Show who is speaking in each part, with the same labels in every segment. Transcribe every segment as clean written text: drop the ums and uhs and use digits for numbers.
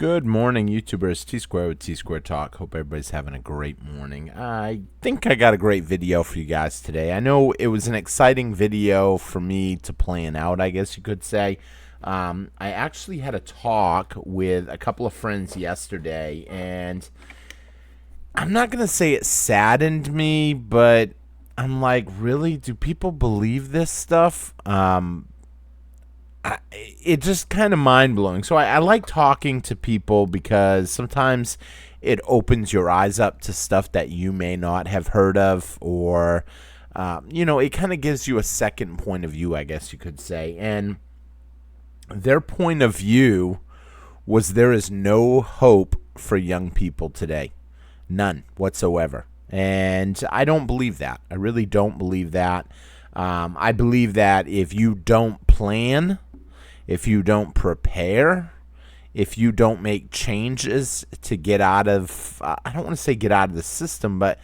Speaker 1: Good morning, YouTubers. T Square with T Square Talk. Hope everybody's having a great morning. I think I got a great video for you guys today. I know it was an exciting video for me to plan out, I guess you could say. I actually had a talk with a couple of friends yesterday, and I'm not going to say it saddened me, but I'm like, really? Do people believe this stuff? It just kind of mind blowing. So I like talking to people because sometimes it opens your eyes up to stuff that you may not have heard of, or it kind of gives you a second point of view, I guess you could say. And their point of view was there is no hope for young people today, none whatsoever. And I don't believe that. I really don't believe that. I believe that if you don't plan, if you don't prepare, if you don't make changes to get out of, I don't want to say get out of the system, but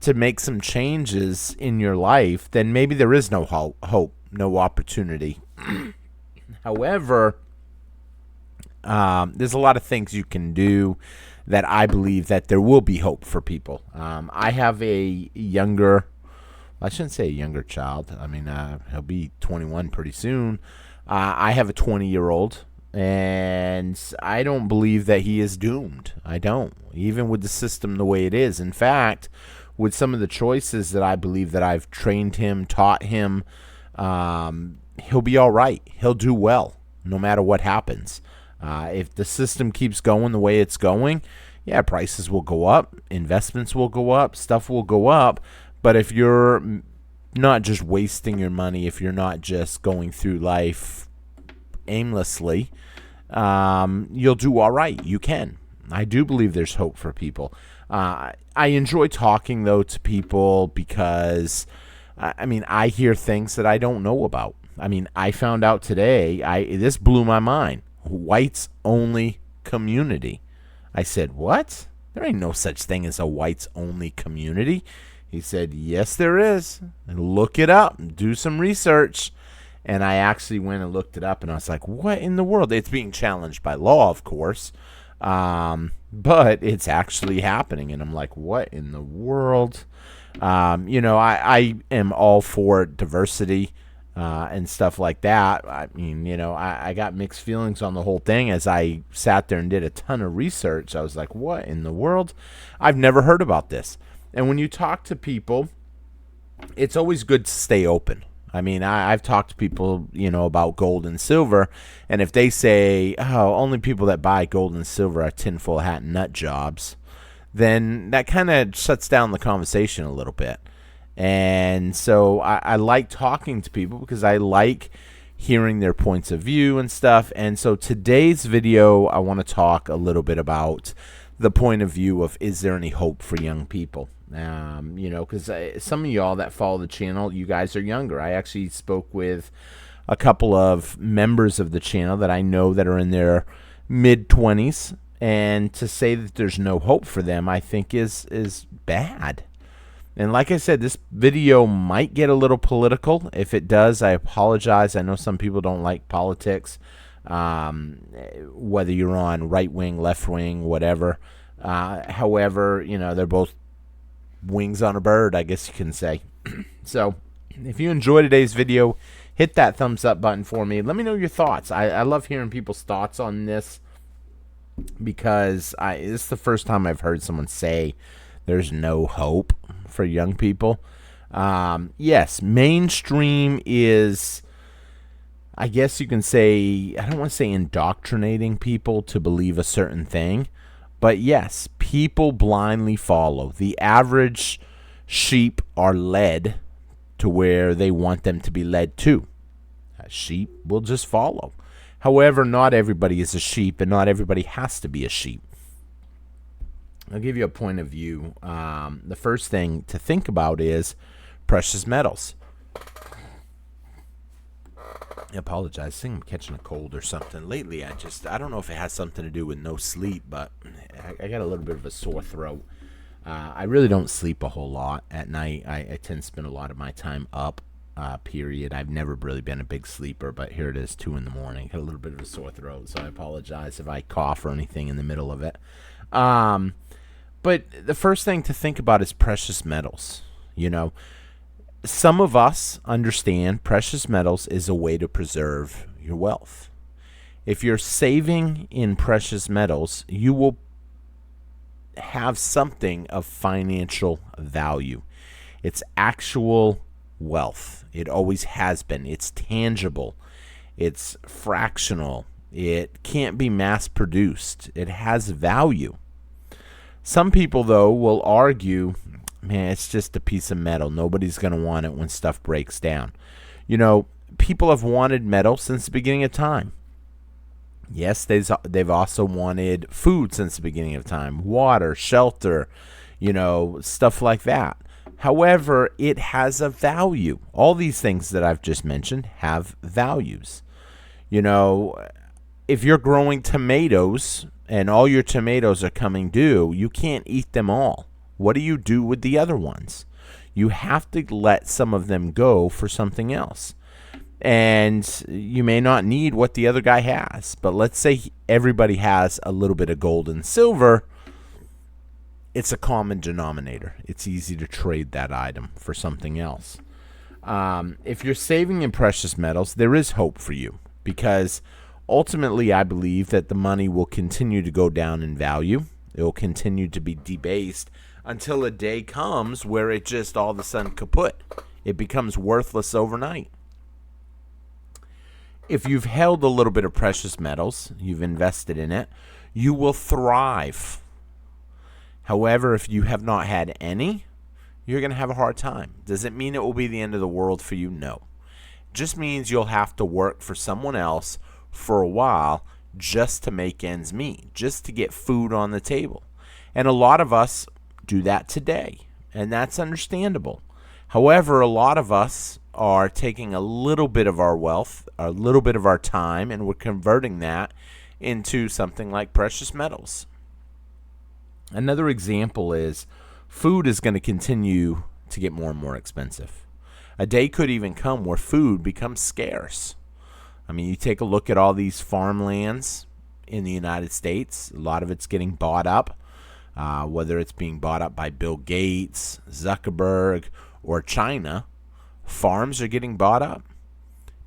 Speaker 1: to make some changes in your life, then maybe there is no hope, no opportunity. However, there's a lot of things you can do that I believe that there will be hope for people. I have a younger, I shouldn't say a younger child. I mean, he'll be 21 pretty soon. I have a 20-year-old, and I don't believe that he is doomed. I don't, even with the system the way it is. In fact, with some of the choices that I believe that I've trained him, taught him, he'll be all right. He'll do well no matter what happens. If the system keeps going the way it's going, yeah, prices will go up, investments will go up, stuff will go up. But if you're not just wasting your money, if you're not just going through life aimlessly, you'll do all right. You can. I do believe there's hope for people. I enjoy talking, though, to people because, I hear things that I don't know about. I found out today, this blew my mind, whites only community. I said, what? There ain't no such thing as a whites only community. He said, yes, there is. Look it up. Do some research. And I actually went and looked it up, and I was like, what in the world? It's being challenged by law, of course. But it's actually happening. And I'm like, what in the world? I am all for diversity and stuff like that. I got mixed feelings on the whole thing as I sat there and did a ton of research. I was like, what in the world? I've never heard about this. And when you talk to people, it's always good to stay open. I've talked to people, about gold and silver, and if they say, oh, only people that buy gold and silver are tinfoil hat and nut jobs, then that kind of shuts down the conversation a little bit. And so I like talking to people because I like hearing their points of view and stuff. And so today's video, I want to talk a little bit about the point of view of, is there any hope for young people? Because some of y'all that follow the channel, you guys are younger. I actually spoke with a couple of members of the channel that I know that are in their mid-20s, and to say that there's no hope for them, I think is bad. And like I said, this video might get a little political. If it does, I apologize. I know some people don't like politics, whether you're on right wing, left wing, whatever. However, they're both wings on a bird, I guess you can say. So if you enjoyed today's video, hit that thumbs up button for me. Let me know your thoughts. I love hearing people's thoughts on this because this is the first time I've heard someone say there's no hope for young people. Yes, mainstream is, I guess you can say, I don't want to say indoctrinating people to believe a certain thing, but yes, people blindly follow. The average sheep are led to where they want them to be led to. A sheep will just follow. However, not everybody is a sheep, and not everybody has to be a sheep. I'll give you a point of view. The first thing to think about is precious metals. I apologize. I think I'm catching a cold or something. Lately, I don't know if it has something to do with no sleep, but I got a little bit of a sore throat. I really don't sleep a whole lot at night. I tend to spend a lot of my time up. period. I've never really been a big sleeper, but here it is, 2 in the morning. Got a little bit of a sore throat, so I apologize if I cough or anything in the middle of it. But the first thing to think about is precious metals. Some of us understand precious metals is a way to preserve your wealth. If you're saving in precious metals, you will have something of financial value. It's actual wealth. It always has been. It's tangible. It's fractional. It can't be mass produced. It has value. Some people, though, will argue, man, it's just a piece of metal. Nobody's going to want it when stuff breaks down. People have wanted metal since the beginning of time. Yes, they've also wanted food since the beginning of time. Water, shelter, stuff like that. However, it has a value. All these things that I've just mentioned have values. If you're growing tomatoes and all your tomatoes are coming due, you can't eat them all. What do you do with the other ones? You have to let some of them go for something else. And you may not need what the other guy has. But let's say everybody has a little bit of gold and silver. It's a common denominator. It's easy to trade that item for something else. If you're saving in precious metals, there is hope for you. Because ultimately, I believe that the money will continue to go down in value. It will continue to be debased until a day comes where it just all of a sudden kaput. It becomes worthless overnight. If you've held a little bit of precious metals, you've invested in it, you will thrive. However, if you have not had any, you're going to have a hard time. Does it mean it will be the end of the world for you? No. It just means you'll have to work for someone else for a while just to make ends meet, just to get food on the table. And a lot of us do that today, and that's understandable. However, a lot of us are taking a little bit of our wealth, a little bit of our time, and we're converting that into something like precious metals. Another example is food is going to continue to get more and more expensive. A day could even come where food becomes scarce. I mean, you take a look at all these farmlands in the United States. A lot of it's getting bought up, whether it's being bought up by Bill Gates, Zuckerberg, or China. Farms are getting bought up.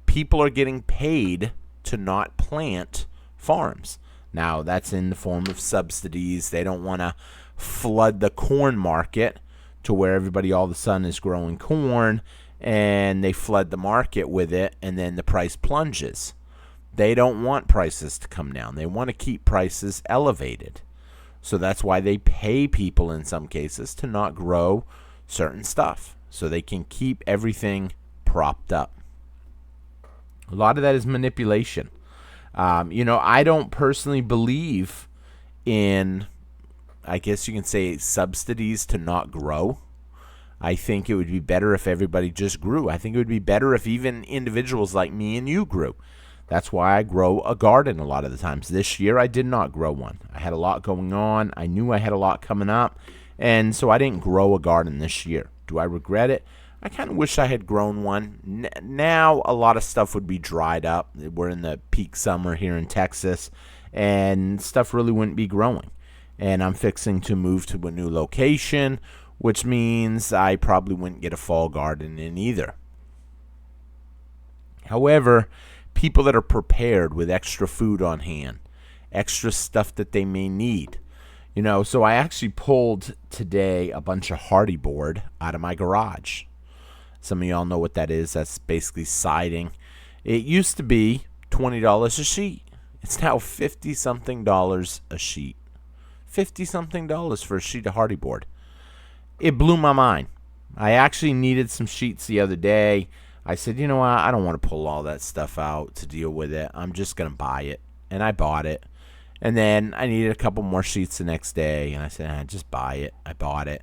Speaker 1: People are getting paid to not plant farms. Now, that's in the form of subsidies. They don't want to flood the corn market to where everybody all of a sudden is growing corn, and they flood the market with it, and then the price plunges. They don't want prices to come down. They want to keep prices elevated. So that's why they pay people in some cases to not grow certain stuff, so they can keep everything propped up. A lot of that is manipulation. I don't personally believe in, I guess you can say, subsidies to not grow. I think it would be better if everybody just grew. I think it would be better if even individuals like me and you grew. That's why I grow a garden a lot of the times. This year I did not grow one. I had a lot going on. I knew I had a lot coming up, and so I didn't grow a garden this year. Do I regret it? I kind of wish I had grown one. Now a lot of stuff would be dried up. We're in the peak summer here in Texas, and stuff really wouldn't be growing. And I'm fixing to move to a new location, which means I probably wouldn't get a fall garden in either. However, people that are prepared with extra food on hand, extra stuff that they may need. So I actually pulled today a bunch of hardy board out of my garage. Some of y'all know what that is. That's basically siding. It used to be $20 a sheet. It's now $50-something a sheet. $50-something for a sheet of hardy board. It blew my mind. I actually needed some sheets the other day. I said, you know what? I don't want to pull all that stuff out to deal with it. I'm just going to buy it. And I bought it. And then I needed a couple more sheets the next day. And I said, just buy it. I bought it.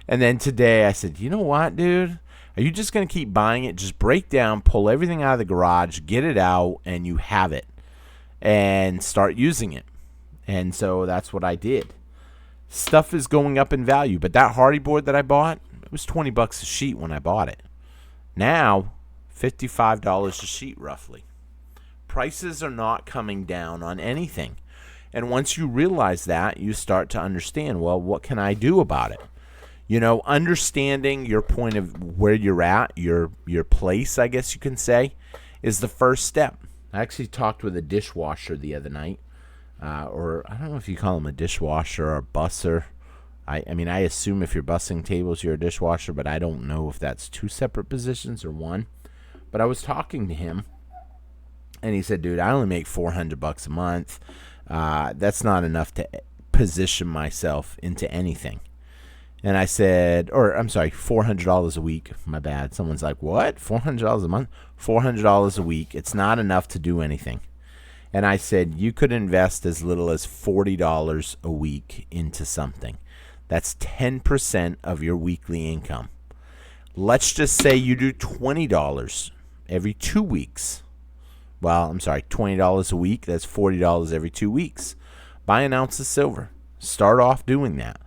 Speaker 1: And then today I said, you know what, dude? Are you just going to keep buying it? Just break down, pull everything out of the garage, get it out, and you have it. And start using it. And so that's what I did. Stuff is going up in value. But that hardy board that I bought, it was $20 a sheet when I bought it. Now, $55 a sheet roughly. Prices are not coming down on anything. And once you realize that, you start to understand, well, what can I do about it? Understanding your point of where you're at, your place, I guess you can say, is the first step. I actually talked with a dishwasher the other night, or I don't know if you call him a dishwasher or a busser. I mean, I assume if you're bussing tables, you're a dishwasher, but I don't know if that's two separate positions or one. But I was talking to him, and he said, dude, I only make $400 a month. That's not enough to position myself into anything. And I said, or I'm sorry, $400 a week. My bad. Someone's like, what? $400 a month? $400 a week. It's not enough to do anything. And I said, you could invest as little as $40 a week into something. That's 10% of your weekly income. Let's just say you do $20 every 2 weeks. Well, I'm sorry, $20 a week. That's $40 every 2 weeks. Buy an ounce of silver. Start off doing that.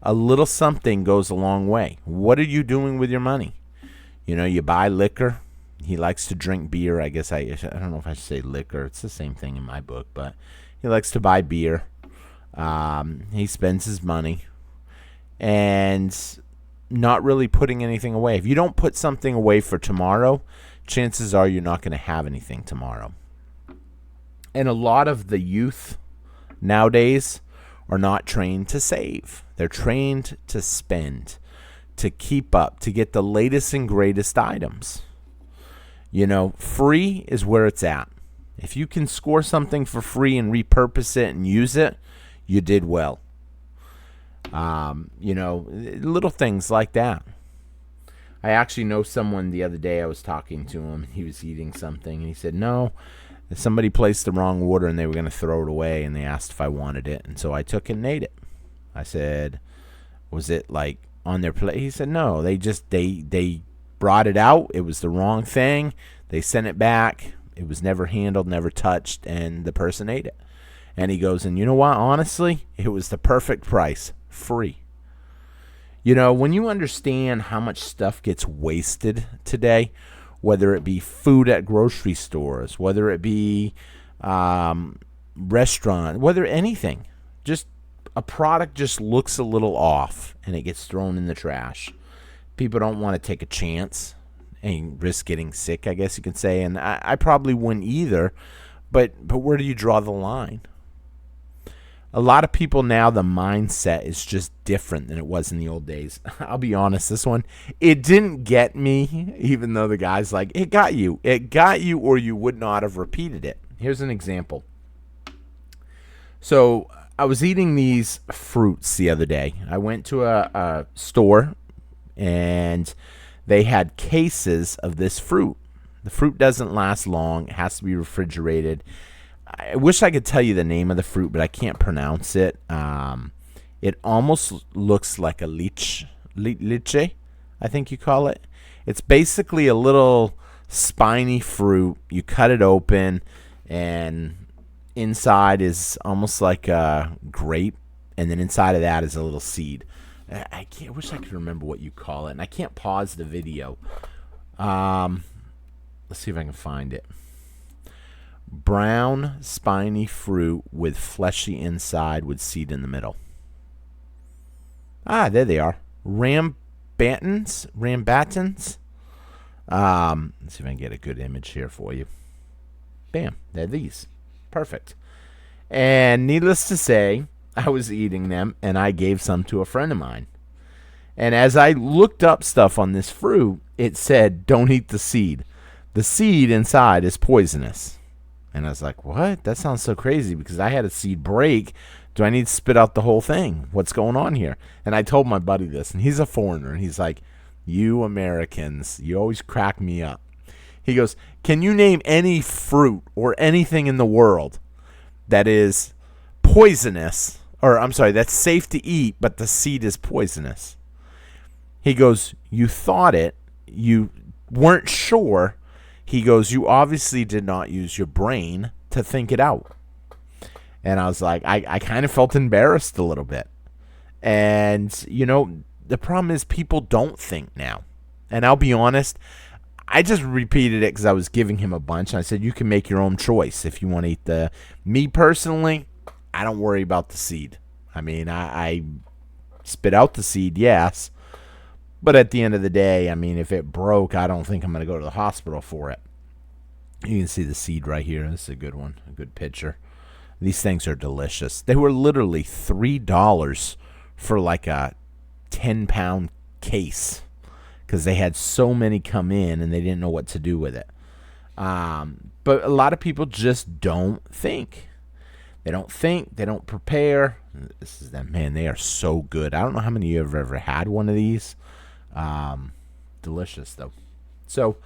Speaker 1: A little something goes a long way. What are you doing with your money? You buy liquor. He likes to drink beer. I guess I don't know if I should say liquor. It's the same thing in my book, but he likes to buy beer. He spends his money and not really putting anything away. If you don't put something away for tomorrow, chances are you're not going to have anything tomorrow. And a lot of the youth nowadays are not trained to save. They're trained to spend, to keep up, to get the latest and greatest items. Free is where it's at. If you can score something for free and repurpose it and use it, you did well. Little things like that. I actually know someone the other day. I was talking to him. He was eating something, and he said, no, somebody placed the wrong order, and they were going to throw it away, and they asked if I wanted it. And so I took it and ate it. I said, was it like on their plate? He said, no, they brought it out. It was the wrong thing. They sent it back. It was never handled, never touched, and the person ate it. And he goes, and you know what? Honestly, it was the perfect price. Free. When you understand how much stuff gets wasted today, whether it be food at grocery stores, whether it be restaurant, whether anything, just a product just looks a little off and it gets thrown in the trash. People don't want to take a chance and risk getting sick, I guess you could say. And I probably wouldn't either. But where do you draw the line? A lot of people now, the mindset is just different than it was in the old days. I'll be honest, this one, it didn't get me, even though the guy's like, it got you. It got you, or you would not have repeated it. Here's an example. So I was eating these fruits the other day. I went to a store, and they had cases of this fruit. The fruit doesn't last long. It has to be refrigerated. I wish I could tell you the name of the fruit, but I can't pronounce it. It almost looks like a liche, I think you call it. It's basically a little spiny fruit. You cut it open, and inside is almost like a grape, and then inside of that is a little seed. I wish I could remember what you call it, and I can't pause the video. Let's see if I can find it. Brown, spiny fruit with fleshy inside with seed in the middle. Ah, there they are. Rambatans. Let's see if I can get a good image here for you. Bam, they're these. Perfect. And needless to say, I was eating them, and I gave some to a friend of mine. And as I looked up stuff on this fruit, it said, don't eat the seed. The seed inside is poisonous. And I was like, what? That sounds so crazy because I had a seed break. Do I need to spit out the whole thing? What's going on here? And I told my buddy this, and he's a foreigner. And he's like, you Americans, you always crack me up. He goes, can you name any fruit or anything in the world that is poisonous, or I'm sorry, that's safe to eat, but the seed is poisonous? He goes, you thought it, you weren't sure. He goes, you obviously did not use your brain to think it out. And I was like, I kind of felt embarrassed a little bit. And, the problem is people don't think now. And I'll be honest, I just repeated it because I was giving him a bunch. And I said, you can make your own choice if you want to eat the. Me personally, I don't worry about the seed. I mean, I spit out the seed, yes. But at the end of the day, I mean, if it broke, I don't think I'm going to go to the hospital for it. You can see the seed right here. This is a good one, a good picture. These things are delicious. They were literally $3 for like a 10-pound case because they had so many come in and they didn't know what to do with it. But a lot of people just don't think. They don't think. They don't prepare. This is them. Man, they are so good. I don't know how many of you have ever had one of these. Delicious, though. So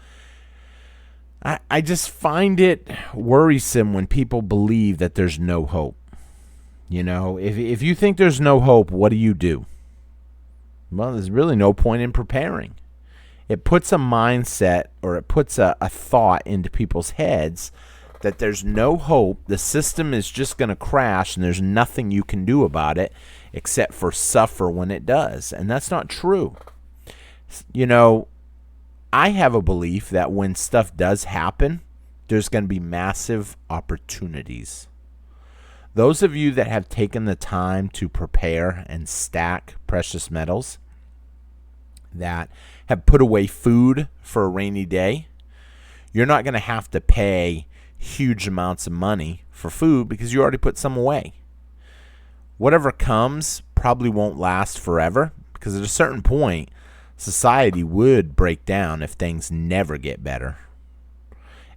Speaker 1: I just find it worrisome when people believe that there's no hope. You know, if you think there's no hope, what do? Well, there's really no point in preparing. It puts a mindset, or it puts a thought into people's heads that there's no hope, the system is just going to crash, and there's nothing you can do about it except for suffer when it does. And that's not true. You know, I have a belief that when stuff does happen, there's going to be massive opportunities. Those of you that have taken the time to prepare and stack precious metals, that have put away food for a rainy day, you're not going to have to pay huge amounts of money for food because you already put some away. Whatever comes probably won't last forever because at a certain point, society would break down if things never get better.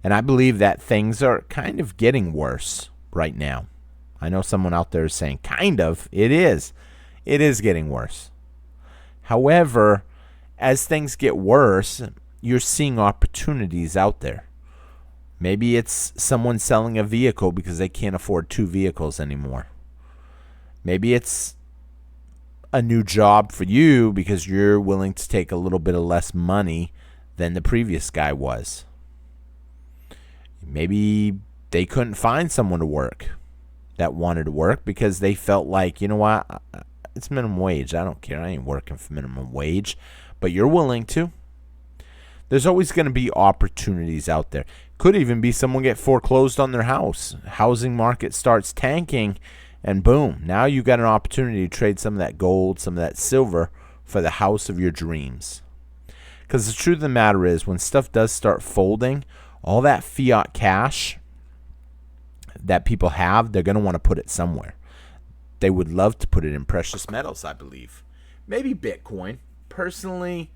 Speaker 1: And I believe that things are kind of getting worse right now. I know someone out there is saying, kind of. It is. It is getting worse. However, as things get worse, you're seeing opportunities out there. Maybe it's someone selling a vehicle because they can't afford 2 vehicles anymore. Maybe it's a new job for you because you're willing to take a little bit of less money than the previous guy was. Maybe they couldn't find someone to work that wanted to work because they felt like, you know what, it's minimum wage. I don't care. I ain't working for minimum wage. But you're willing to. There's always going to be opportunities out there. Could even be someone get foreclosed on their house. Housing market starts tanking, and boom, now you got an opportunity to trade some of that gold, some of that silver for the house of your dreams. Because the truth of the matter is, when stuff does start folding, all that fiat cash that people have, they're going to want to put it somewhere. They would love to put it in precious metals, I believe. Maybe Bitcoin. Personally,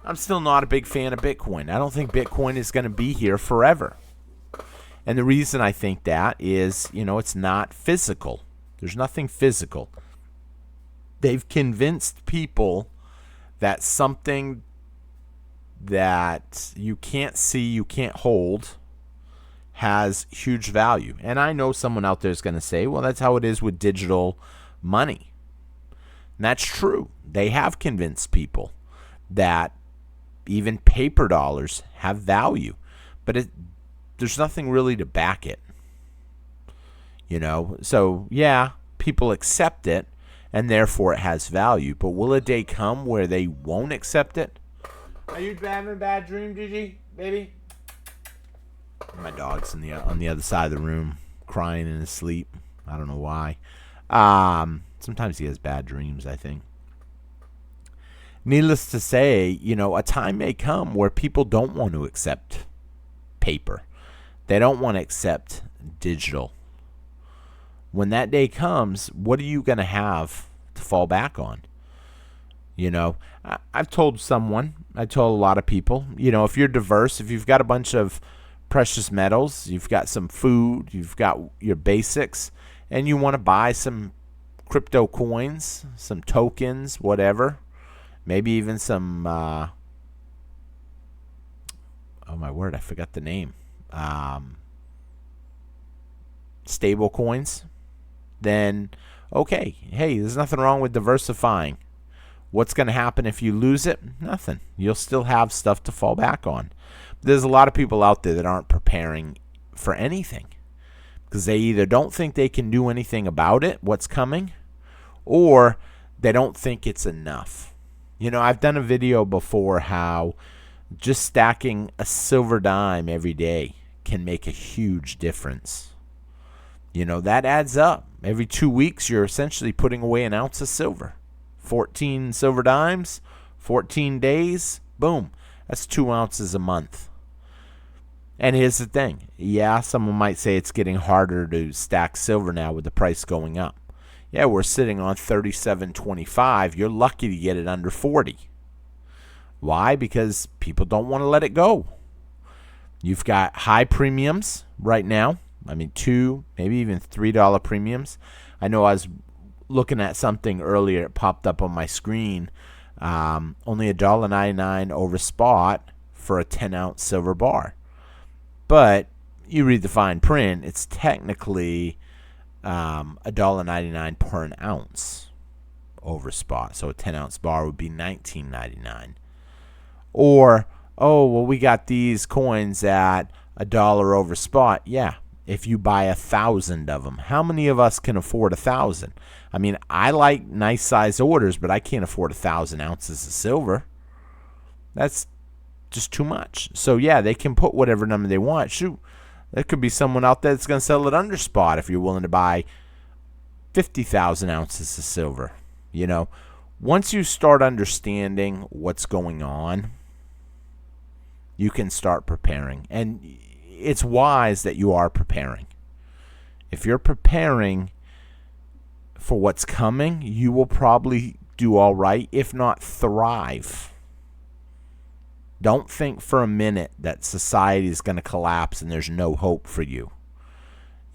Speaker 1: I'm still not a big fan of Bitcoin. I don't think Bitcoin is going to be here forever. And the reason I think that is, you know, it's not physical. There's nothing physical. They've convinced people that something that you can't see, you can't hold, has huge value. And I know someone out there is going to say, well, that's how it is with digital money. And that's true. They have convinced people that even paper dollars have value, but there's nothing really to back it. You know, so yeah, people accept it and therefore it has value, but will a day come where they won't accept it? Are you having a bad dream, Gigi, baby? My dog's on the other side of the room crying in his sleep. I don't know why. Sometimes he has bad dreams, I think. Needless to say, you know, a time may come where people don't want to accept paper. They don't want to accept digital. When that day comes, what are you going to have to fall back on? You know, I told a lot of people, you know, if you're diverse, if you've got a bunch of precious metals, you've got some food, you've got your basics, and you want to buy some crypto coins, some tokens, whatever, maybe even some, oh my word, I forgot the name, stable coins, then okay, hey, there's nothing wrong with diversifying. What's going to happen if you lose it? Nothing. You'll still have stuff to fall back on. But there's a lot of people out there that aren't preparing for anything because they either don't think they can do anything about it, what's coming, or they don't think it's enough. You know, I've done a video before how Just stacking a silver dime every day can make a huge difference. That adds up. Every 2 weeks, you're essentially putting away an ounce of silver. 14 silver dimes, 14 days, boom. That's 2 ounces a month. And here's the thing. Yeah, someone might say it's getting harder to stack silver now with the price going up. Yeah, we're sitting on $37.25. You're lucky to get it under 40. Why? Because people don't want to let it go. You've got high premiums right now. I mean, $2, maybe even $3 premiums. I know I was looking at something earlier. It popped up on my screen. Only $1.99 over spot for a 10-ounce silver bar. But you read the fine print, it's technically $1.99 per an ounce over spot. So a 10-ounce bar would be $19.99. Or, oh, well, we got these coins at $1 over spot. Yeah, if you buy 1,000 of them. How many of us can afford 1,000? I mean, I like nice size orders, but I can't afford 1,000 ounces of silver. That's just too much. So, yeah, they can put whatever number they want. Shoot, there could be someone out there that's going to sell it under spot if you're willing to buy 50,000 ounces of silver. Once you start understanding what's going on, you can start preparing. And it's wise that you are preparing. If you're preparing for what's coming, you will probably do all right, if not thrive. Don't think for a minute that society is going to collapse and there's no hope for you.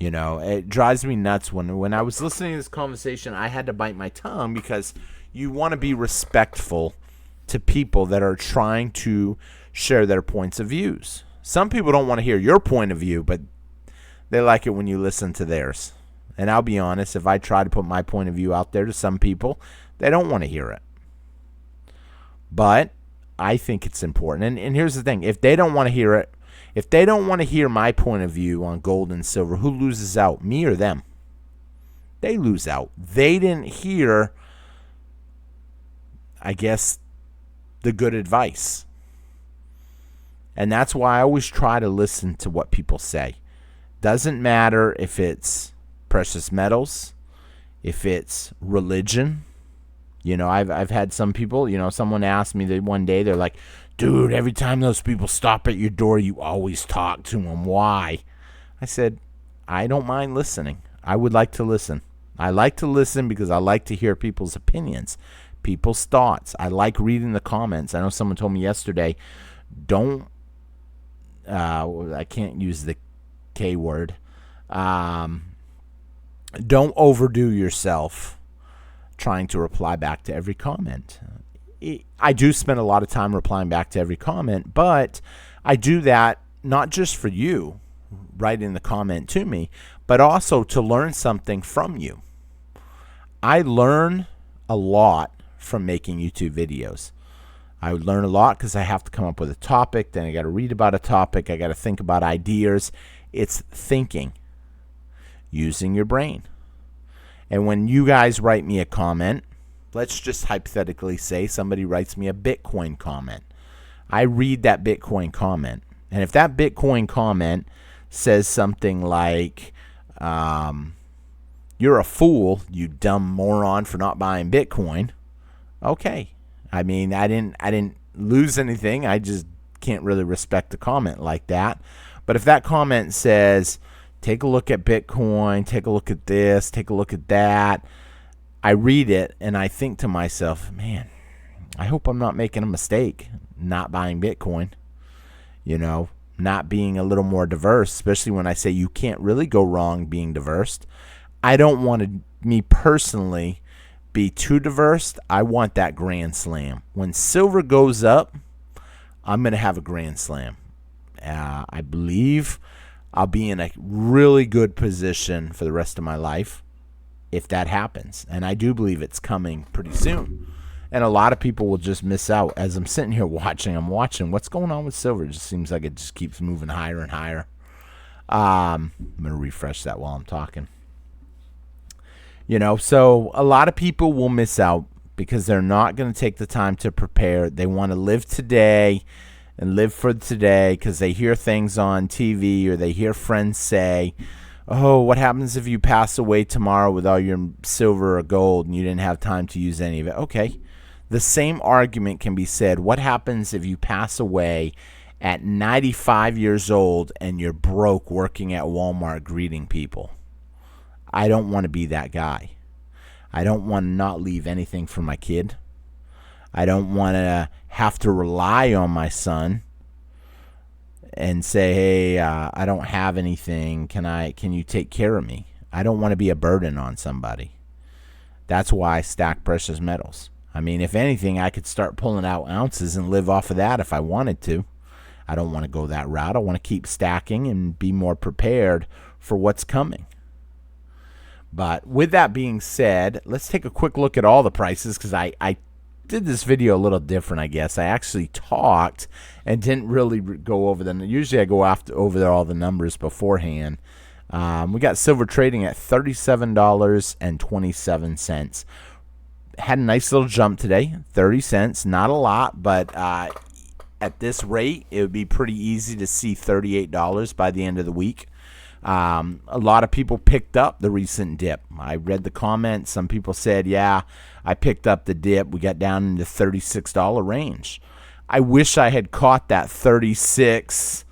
Speaker 1: It drives me nuts when I was listening to this conversation, I had to bite my tongue because you want to be respectful to people that are trying to share their points of views. Some people don't want to hear your point of view, but they like it when you listen to theirs. And I'll be honest, if I try to put my point of view out there to some people, they don't want to hear it. But I think it's important. And here's the thing. If they don't want to hear it, if they don't want to hear my point of view on gold and silver, who loses out, me or them? They lose out. They didn't hear, I guess, the good advice. And that's why I always try to listen to what people say. Doesn't matter if it's precious metals, if it's religion. I've had some people, someone asked me that one day, they're like, dude, every time those people stop at your door, you always talk to them. Why? I said, I don't mind listening. I would like to listen. I like to listen because I like to hear people's opinions, people's thoughts. I like reading the comments. I know someone told me yesterday, I can't use the K word. Don't overdo yourself trying to reply back to every comment. I do spend a lot of time replying back to every comment, but I do that not just for you writing the comment to me, but also to learn something from you. I learn a lot from making YouTube videos. I would learn a lot because I have to come up with a topic, then I got to read about a topic, I got to think about ideas. It's thinking, using your brain. And when you guys write me a comment, let's just hypothetically say somebody writes me a Bitcoin comment. I read that Bitcoin comment. And if that Bitcoin comment says something like, you're a fool, you dumb moron, for not buying Bitcoin, okay. I mean, I didn't lose anything. I just can't really respect a comment like that. But if that comment says, take a look at Bitcoin, take a look at this, take a look at that, I read it and I think to myself, man, I hope I'm not making a mistake not buying Bitcoin, not being a little more diverse, especially when I say you can't really go wrong being diverse. I don't want to, me personally, be too diverse. I want that grand slam. When silver goes up, I'm going to have a grand slam. I believe I'll be in a really good position for the rest of my life if that happens. And I do believe it's coming pretty soon. And a lot of people will just miss out. As I'm sitting here watching, what's going on with silver. It just seems like it just keeps moving higher and higher. I'm going to refresh that while I'm talking. So a lot of people will miss out because they're not going to take the time to prepare. They want to live today and live for today because they hear things on TV or they hear friends say, oh, what happens if you pass away tomorrow with all your silver or gold and you didn't have time to use any of it? Okay. The same argument can be said. What happens if you pass away at 95 years old and you're broke working at Walmart greeting people? I don't want to be that guy. I don't want to not leave anything for my kid. I don't want to have to rely on my son and say, hey, I don't have anything. Can you take care of me? I don't want to be a burden on somebody. That's why I stack precious metals. I mean, if anything, I could start pulling out ounces and live off of that if I wanted to. I don't want to go that route. I want to keep stacking and be more prepared for what's coming. But with that being said, let's take a quick look at all the prices because I did this video a little different, I guess. I actually talked and didn't really go over them. Usually I go over all the numbers beforehand. We got silver trading at $37.27. Had a nice little jump today, 30 cents. Not a lot, but at this rate, it would be pretty easy to see $38 by the end of the week. A lot of people picked up the recent dip. I read the comments. Some people said, yeah, I picked up the dip. We got down in the $36 range. I wish I had caught that 36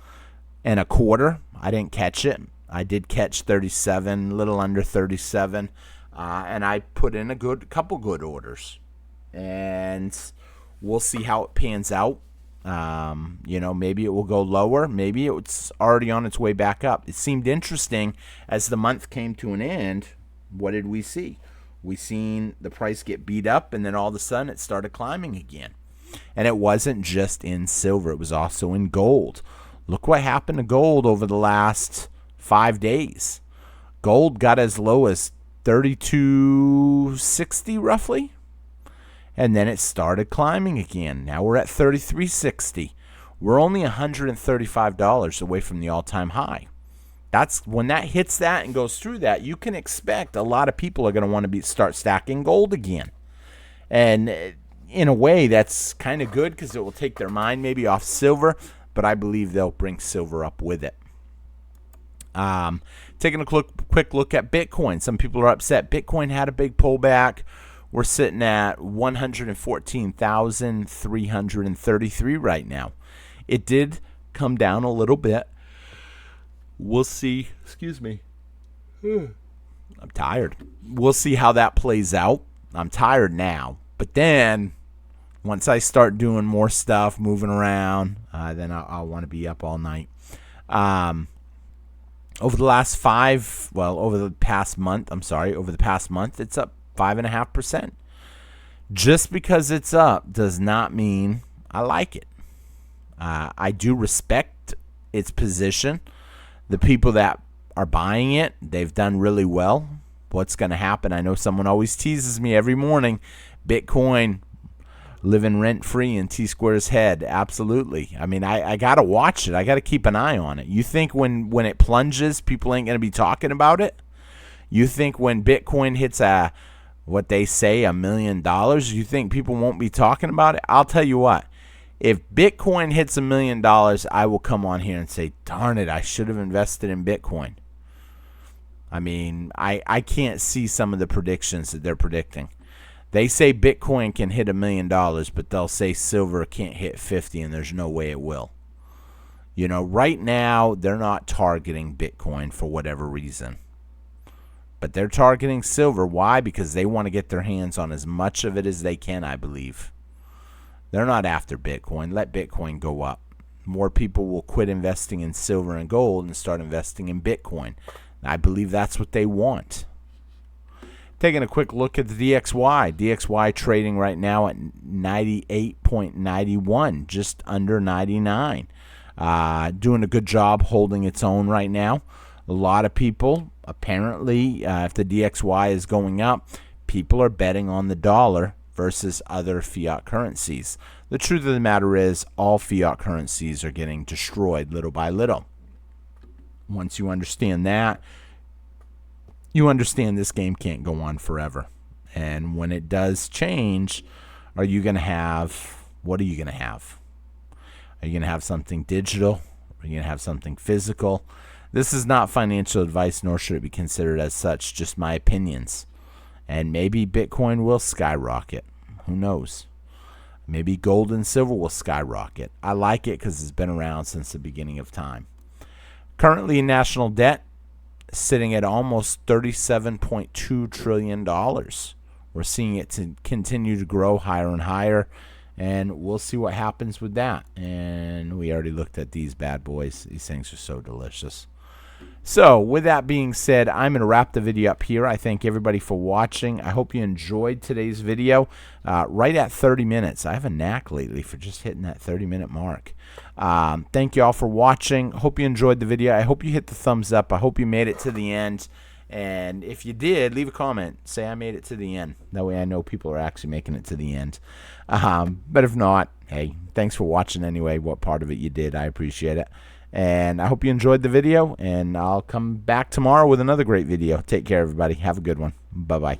Speaker 1: and a quarter. I didn't catch it. I did catch 37, a little under 37, and I put in a couple good orders. And we'll see how it pans out. Maybe it will go lower. Maybe it's already on its way back up. It seemed interesting as the month came to an end. What did we see? We seen the price get beat up, and then all of a sudden it started climbing again. And it wasn't just in silver. It was also in gold. Look what happened to gold over the last 5 days. Gold got as low as $32.60 roughly. And then it started climbing again. Now we're at $33.60. We're only $135 away from the all-time high. That's when that hits that and goes through that, you can expect a lot of people are going to want to start stacking gold again. And in a way, that's kind of good because it will take their mind maybe off silver, but I believe they'll bring silver up with it. Taking a quick look at Bitcoin. Some people are upset. Bitcoin had a big pullback. We're sitting at 114,333 right now. It did come down a little bit. We'll see. Excuse me. I'm tired. We'll see how that plays out. I'm tired now. But then once I start doing more stuff, moving around, then I'll want to be up all night. Over the past month, it's up 5.5%. Just because it's up does not mean I like it. I do respect its position. The people that are buying it, they've done really well. What's going to happen? I know someone always teases me every morning. Bitcoin living rent-free in T-Square's head. Absolutely. I mean, I got to watch it. I got to keep an eye on it. You think when it plunges, people ain't going to be talking about it? You think when Bitcoin hits what they say, $1 million, you think people won't be talking about it? I'll tell you what. If Bitcoin hits $1 million, I will come on here and say, darn it, I should have invested in Bitcoin. I mean, I can't see some of the predictions that they're predicting. They say Bitcoin can hit $1 million, but they'll say silver can't hit 50, and there's no way it will. You know, right now, they're not targeting Bitcoin for whatever reason. But they're targeting silver. Why? Because they want to get their hands on as much of it as they can, I believe. They're not after Bitcoin. Let Bitcoin go up. More people will quit investing in silver and gold and start investing in Bitcoin. I believe that's what they want. Taking a quick look at the DXY. DXY trading right now at 98.91, just under 99. Doing a good job holding its own right now. A lot of people, apparently, if the DXY is going up, people are betting on the dollar versus other fiat currencies. The truth of the matter is all fiat currencies are getting destroyed little by little. Once you understand that, you understand this game can't go on forever. And when it does change, what are you going to have? Are you going to have something digital? Are you going to have something physical? This is not financial advice, nor should it be considered as such, just my opinions. And maybe Bitcoin will skyrocket. Who knows? Maybe gold and silver will skyrocket. I like it because it's been around since the beginning of time. Currently, national debt sitting at almost $37.2 trillion. We're seeing it to continue to grow higher and higher, and we'll see what happens with that. And we already looked at these bad boys. These things are so delicious. So with that being said, I'm going to wrap the video up here. I thank everybody for watching. I hope you enjoyed today's video. Right at 30 minutes. I have a knack lately for just hitting that 30-minute mark. Thank you all for watching. Hope you enjoyed the video. I hope you hit the thumbs up. I hope you made it to the end. And if you did, leave a comment. Say I made it to the end. That way I know people are actually making it to the end. But if not, hey, thanks for watching anyway. What part of it you did, I appreciate it. And I hope you enjoyed the video, and I'll come back tomorrow with another great video. Take care, everybody. Have a good one. Bye-bye.